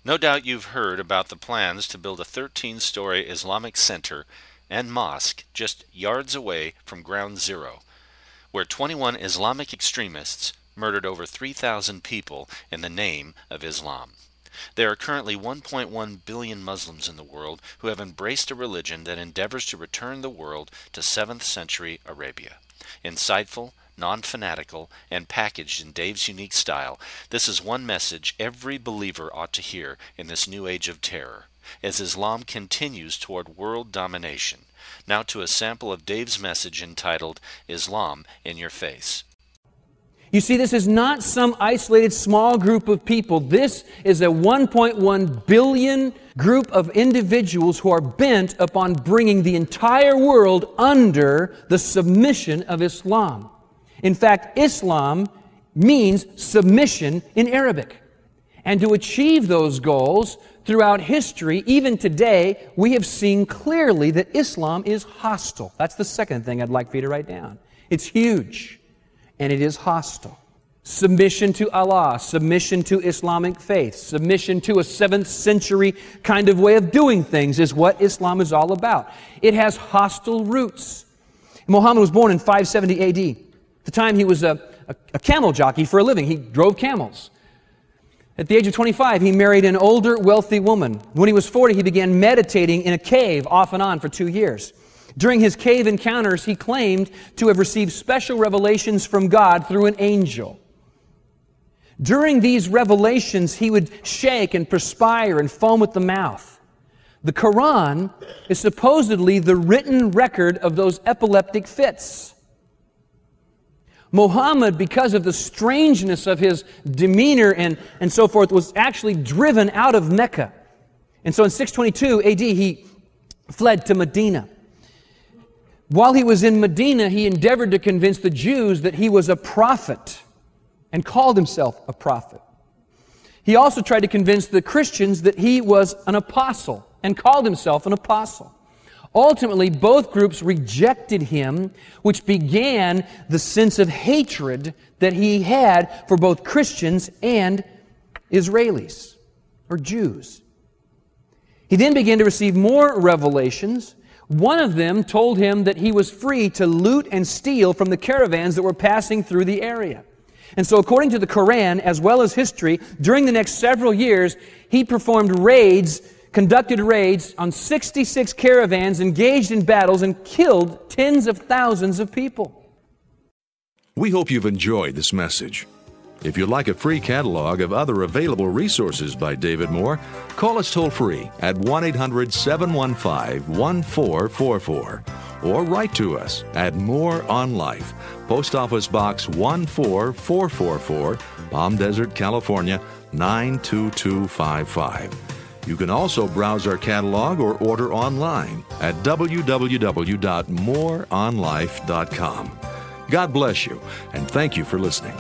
No doubt you've heard about the plans to build a 13-story Islamic center and mosque just yards away from Ground Zero, where 21 Islamic extremists murdered over 3,000 people in the name of Islam. There are currently 1.1 billion Muslims in the world who have embraced a religion that endeavors to return the world to 7th century Arabia. Insightful, non-fanatical, and packaged in Dave's unique style, this is one message every believer ought to hear in this new age of terror, as Islam continues toward world domination. Now to a sample of Dave's message entitled, Islam in Your Face. You see, this is not some isolated small group of people. This is a 1.1 billion group of individuals who are bent upon bringing the entire world under the submission of Islam. In fact, Islam means submission in Arabic. And to achieve those goals throughout history, even today, we have seen clearly that Islam is hostile. That's the second thing I'd like for you to write down. It's huge. And it is hostile. Submission to Allah, submission to Islamic faith, submission to a 7th century kind of way of doing things is what Islam is all about. It has hostile roots. Muhammad was born in 570 A.D. At the time, he was a camel jockey for a living. He drove camels. At the age of 25, he married an older, wealthy woman. When he was 40, he began meditating in a cave off and on for 2 years. During his cave encounters, he claimed to have received special revelations from God through an angel. During these revelations, he would shake and perspire and foam at the mouth. The Quran is supposedly the written record of those epileptic fits. Muhammad, because of the strangeness of his demeanor and so forth, was actually driven out of Mecca. And so in 622 AD, he fled to Medina. While he was in Medina, he endeavored to convince the Jews that he was a prophet and called himself a prophet. He also tried to convince the Christians that he was an apostle and called himself an apostle. Ultimately, both groups rejected him, which began the sense of hatred that he had for both Christians and Israelis, or Jews. He then began to receive more revelations. One of them told him that he was free to loot and steal from the caravans that were passing through the area. And so according to the Quran, as well as history, during the next several years, he conducted raids on 66 caravans, engaged in battles, and killed tens of thousands of people. We hope you've enjoyed this message. If you'd like a free catalog of other available resources by David Moore, call us toll-free at 1-800-715-1444 or write to us at Moore on Life, Post Office Box 14444, Palm Desert, California 92255. You can also browse our catalog or order online at www.mooreonlife.com. God bless you, and thank you for listening.